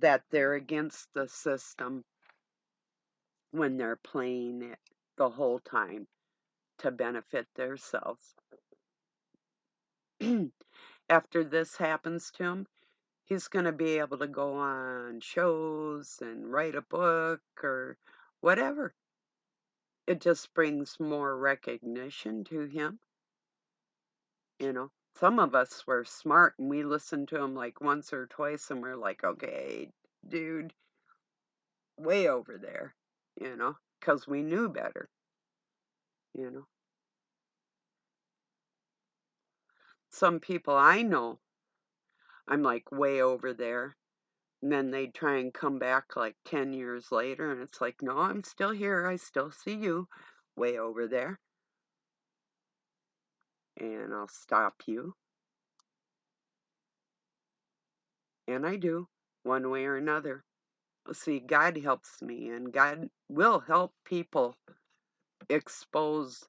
that they're against the system when they're playing it the whole time to benefit themselves. After this happens to him, he's going to be able to go on shows and write a book or whatever. It just brings more recognition to him, you know. Some of us were smart and we listened to him like once or twice and we're like, okay, dude, way over there, you know, because we knew better, you know. Some people I know, I'm like way over there. And then they try and come back like 10 years later, and it's like, no, I'm still here. I still see you way over there. And I'll stop you. And I do, one way or another. See, God helps me, and God will help people expose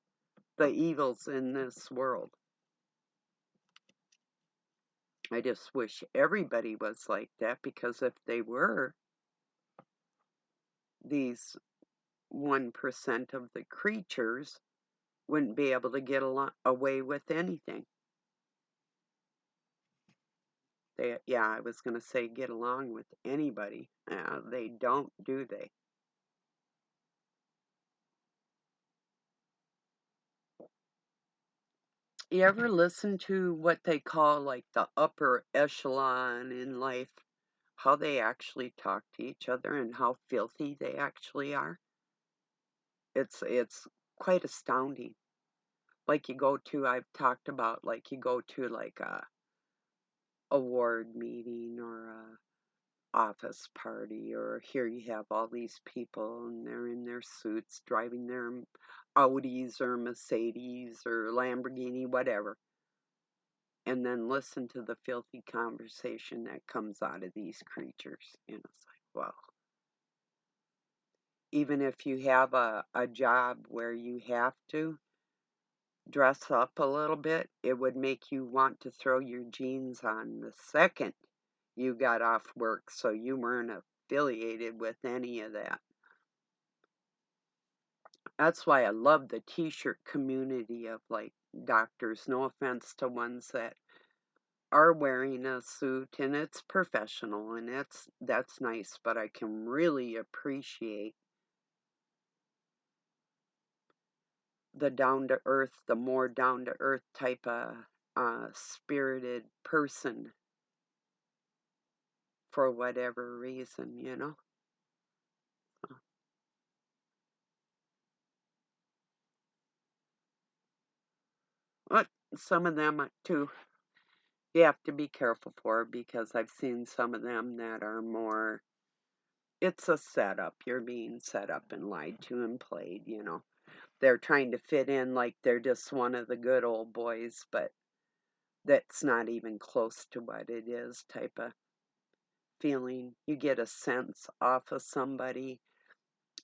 the evils in this world. I just wish everybody was like that, because if they were, these 1% of the creatures wouldn't be able to get away with anything. Yeah, I was going to say get along with anybody. They don't, do they? You ever listen to what they call like the upper echelon in life? How they actually talk to each other and how filthy they actually are? It's quite astounding. Like you go to, I've talked about, like you go to like a award meeting or a office party, or here you have all these people and they're in their suits driving their Audis or Mercedes or Lamborghini, whatever, and then listen to the filthy conversation that comes out of these creatures. And it's like, well, even if you have a job where you have to dress up a little bit, it would make you want to throw your jeans on the second you got off work, so you weren't affiliated with any of that. That's why I love the t-shirt community of like doctors. No offense to ones that are wearing a suit and it's professional and that's nice, but I can really appreciate the down to earth, the more down to earth type of spirited person for whatever reason, you know. But some of them too, you have to be careful for, because I've seen some of them that are more, it's a setup. You're being set up and lied to and played, you know. They're trying to fit in like they're just one of the good old boys, but that's not even close to what it is, type of feeling. You get a sense off of somebody,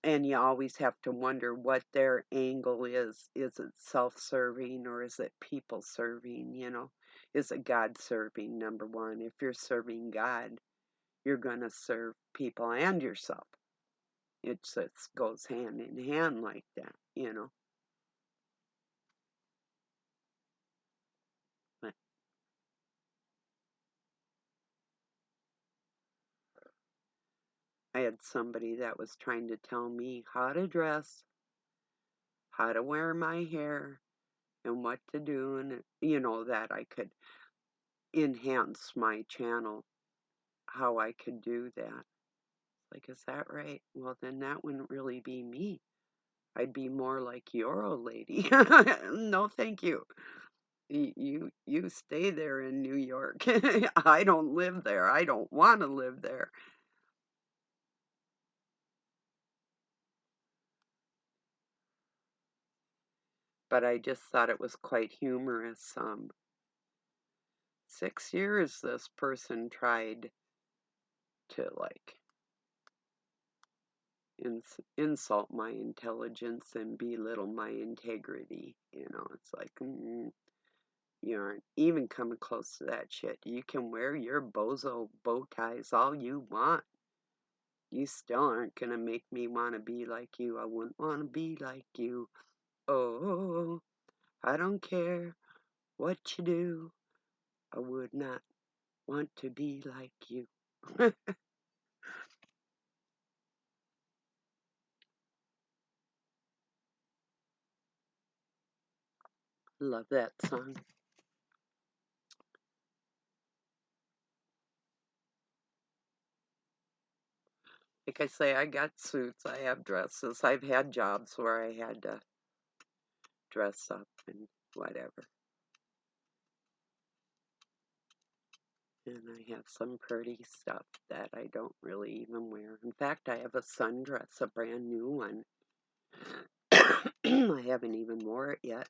and you always have to wonder what their angle is. Is it self-serving or is it people-serving, you know? Is it God-serving, number one? If you're serving God, you're going to serve people and yourself. It just goes hand in hand like that, you know? But I had somebody that was trying to tell me how to dress, how to wear my hair, and what to do, and, you know, that I could enhance my channel, how I could do that. Like, is that right? Well, then that wouldn't really be me. I'd be more like your old lady. No, thank you. You stay there in New York. I don't live there. I don't want to live there. But I just thought it was quite humorous. 6 years this person tried to like insult my intelligence and belittle my integrity. It's like, you aren't even coming close to that shit. You can wear your bozo bow ties all you want. You still aren't gonna make me want to be like you. I wouldn't want to be like you. Oh, I don't care what you do. I would not want to be like you. Love that song. Like I say, I got suits, I have dresses. I've had jobs where I had to dress up and whatever. And I have some pretty stuff that I don't really even wear. In fact, I have a sundress, a brand new one. I haven't even wore it yet.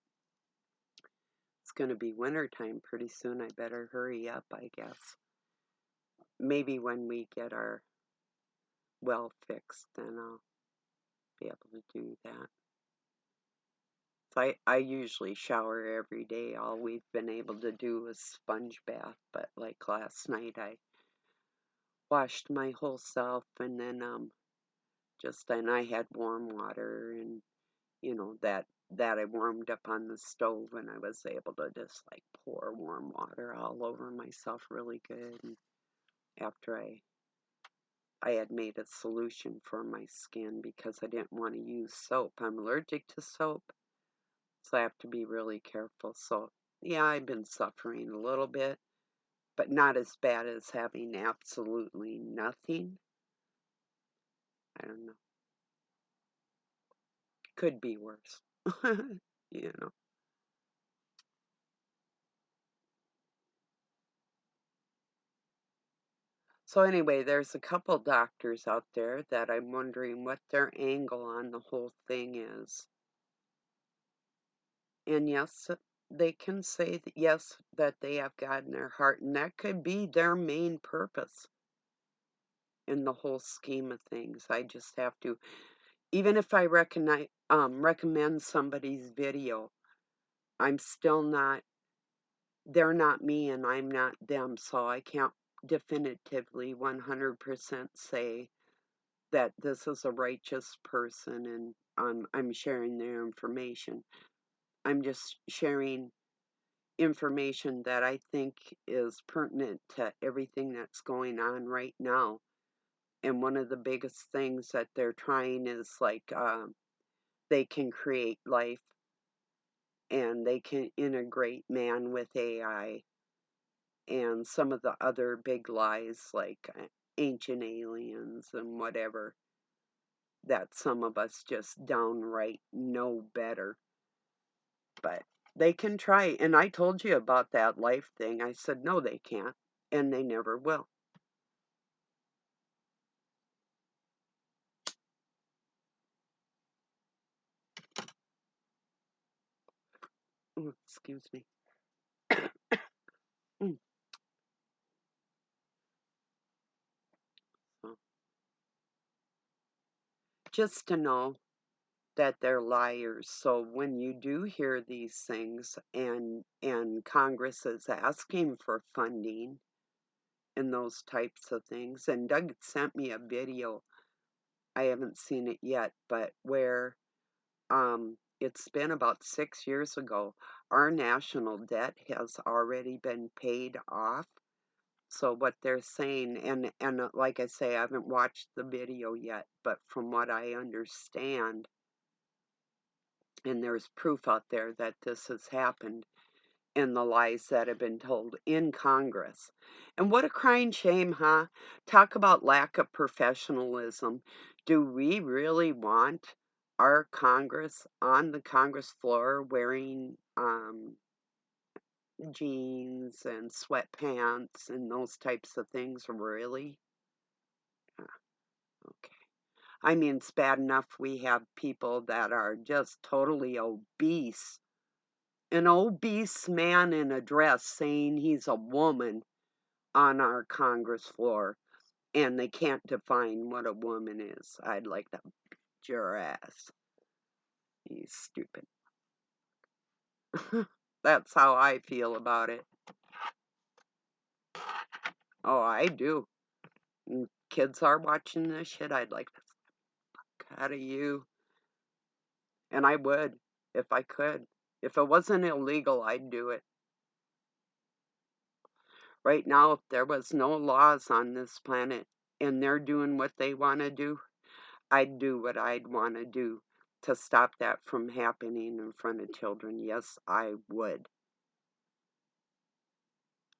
It's going to be winter time pretty soon. I better hurry up, I guess. Maybe when we get our well fixed, then I'll be able to do that. So I usually shower every day. All we've been able to do is sponge bath, but like last night I washed my whole self and then and I had warm water and that I warmed up on the stove and I was able to just like pour warm water all over myself really good. And after I had made a solution for my skin because I didn't want to use soap. I'm allergic to soap, so I have to be really careful. So yeah, I've been suffering a little bit, but not as bad as having absolutely nothing. I don't know. Could be worse. you know. So anyway, there's a couple doctors out there that I'm wondering what their angle on the whole thing is. And yes, they can say that yes, that they have God in their heart, and that could be their main purpose in the whole scheme of things. I just have to, even if I recommend somebody's video, I'm still not, they're not me and I'm not them, so I can't definitively 100% say that this is a righteous person and I'm sharing their information. I'm just sharing information that I think is pertinent to everything that's going on right now. And one of the biggest things that they're trying is like they can create life and they can integrate man with AI and some of the other big lies like ancient aliens and whatever that some of us just downright know better. But they can try. And I told you about that life thing. I said, no, they can't. And they never will. Ooh, excuse me. Mm, so, just to know that they're liars. So when you do hear these things and Congress is asking for funding and those types of things, and Doug sent me a video. I haven't seen it yet, but where it's been about 6 years ago. Our national debt has already been paid off. So what they're saying, and like I say, I haven't watched the video yet, but from what I understand, and there's proof out there that this has happened in the lies that have been told in Congress. And what a crying shame, huh? Talk about lack of professionalism. Do we really want our Congress on the Congress floor wearing jeans and sweatpants and those types of things, really? Uh, Okay. I mean, it's bad enough we have people that are just totally obese. An obese man in a dress saying he's a woman on our Congress floor, and they can't define what a woman is. I'd like to beat your ass. You stupid. That's how I feel about it. Oh, I do. And kids are watching this shit. I'd like the fuck out of you. And I would, if I could. If it wasn't illegal, I'd do it. Right now, if there was no laws on this planet and they're doing what they want to do, I'd do what I'd want to do to stop that from happening in front of children. Yes, I would.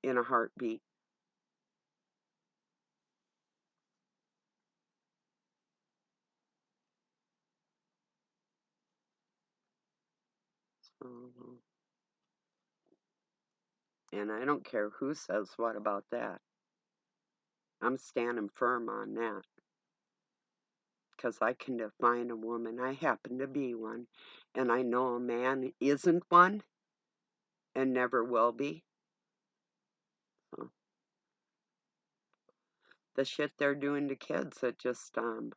In a heartbeat. So, and I don't care who says what about that. I'm standing firm on that. Because I can define a woman. I happen to be one. And I know a man isn't one and never will be. So, the shit they're doing to kids, it just, well,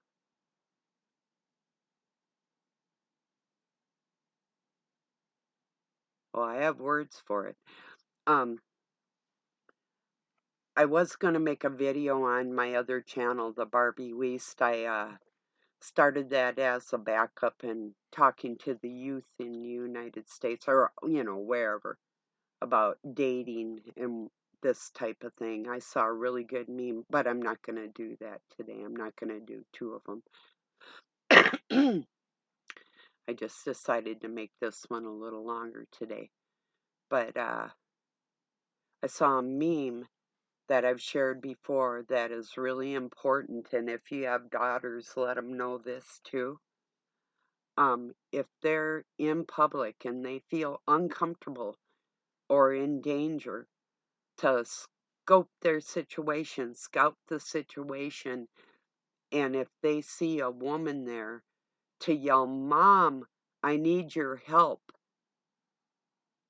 I have words for it. Um, I was going to make a video on my other channel, the Barbie Weast. I started that as a backup and talking to the youth in the United States or, wherever about dating and this type of thing. I saw a really good meme, but I'm not going to do that today. I'm not going to do two of them. I just decided to make this one a little longer today. But I saw a meme that I've shared before that is really important. And if you have daughters, let them know this too. If they're in public and they feel uncomfortable or in danger, to scope their situation, scout the situation, and if they see a woman there, to yell, "Mom, I need your help."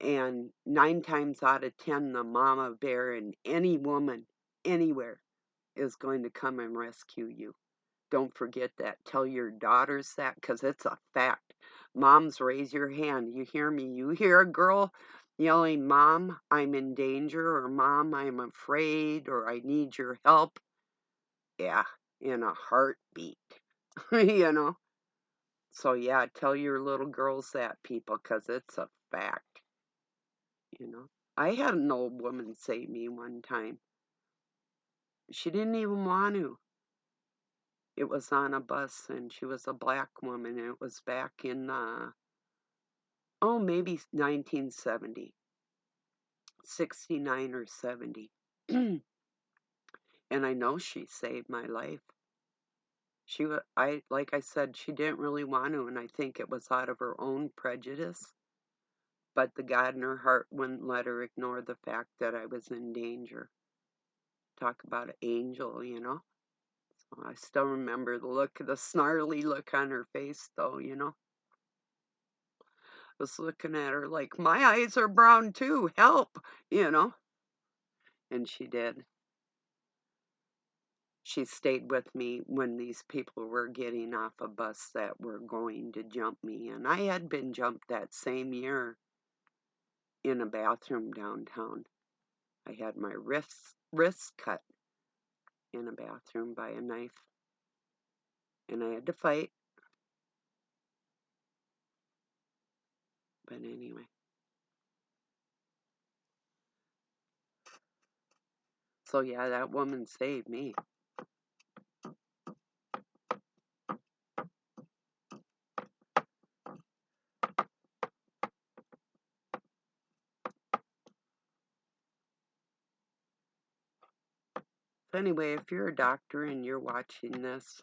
And 9 times out of 10, the mama bear and any woman anywhere is going to come and rescue you. Don't forget that. Tell your daughters that because it's a fact. Moms, raise your hand. You hear me? You hear a girl yelling, "Mom, I'm in danger," or "Mom, I'm afraid," or "I need your help." Yeah, in a heartbeat, you know? So, yeah, tell your little girls that, people, because it's a fact. I had an old woman save me one time. She didn't even want to. It was on a bus, and she was a black woman, and it was back in, maybe 1970, 69 or 70. And I know she saved my life. Like I said, she didn't really want to, and I think it was out of her own prejudice. But the God in her heart wouldn't let her ignore the fact that I was in danger. Talk about an angel. So I still remember the snarly look on her face, though. I was looking at her like, my eyes are brown too, help. And she did. She stayed with me when these people were getting off a bus that were going to jump me. And I had been jumped that same year in a bathroom downtown. I had my wrists cut in a bathroom by a knife. And I had to fight. But anyway. So yeah, that woman saved me. So anyway, if you're a doctor and you're watching this,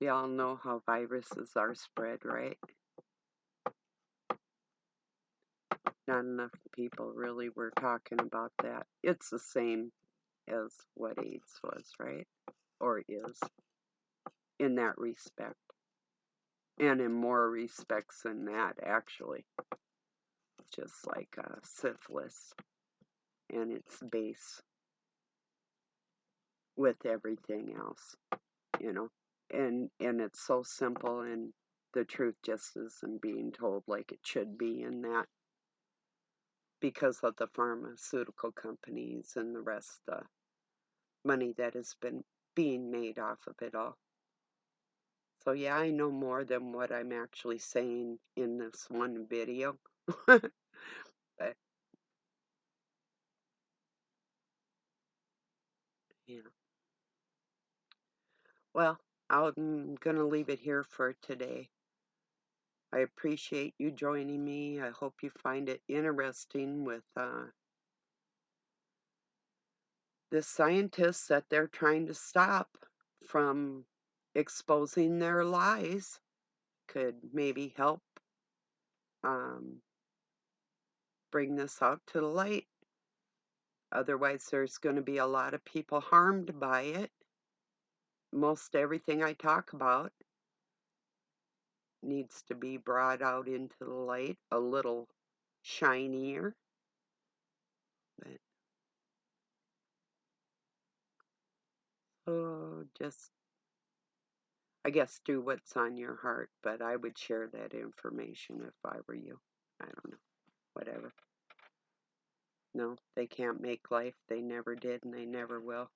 We all know how viruses are spread, right? Not enough people really were talking about that. It's the same as what AIDS was, right? Or is, in that respect. And in more respects than that, actually. Just like syphilis and its base with everything else, you know. And it's so simple, and the truth just isn't being told like it should be in that, because of the pharmaceutical companies and the rest of the money that has been being made off of it all. So yeah, I know more than what I'm actually saying in this one video. But yeah. Well, I'm gonna leave it here for today. I appreciate you joining me. I hope you find it interesting with the scientists that they're trying to stop from exposing their lies. Could maybe help um, bring this out to the light. Otherwise, there's going to be a lot of people harmed by it. Most everything I talk about needs to be brought out into the light a little shinier. But oh, just, I guess, do what's on your heart. But I would share that information if I were you. I don't know. Whatever. No, they can't make life. They never did, and they never will.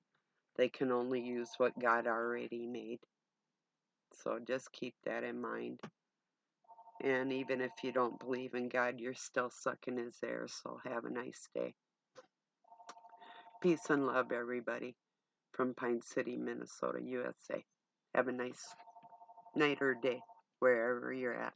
They can only use what God already made. So just keep that in mind. And even if you don't believe in God, you're still sucking his air. So have a nice day. Peace and love, everybody, from Pine City, Minnesota, USA. Have a nice night or day, wherever you're at.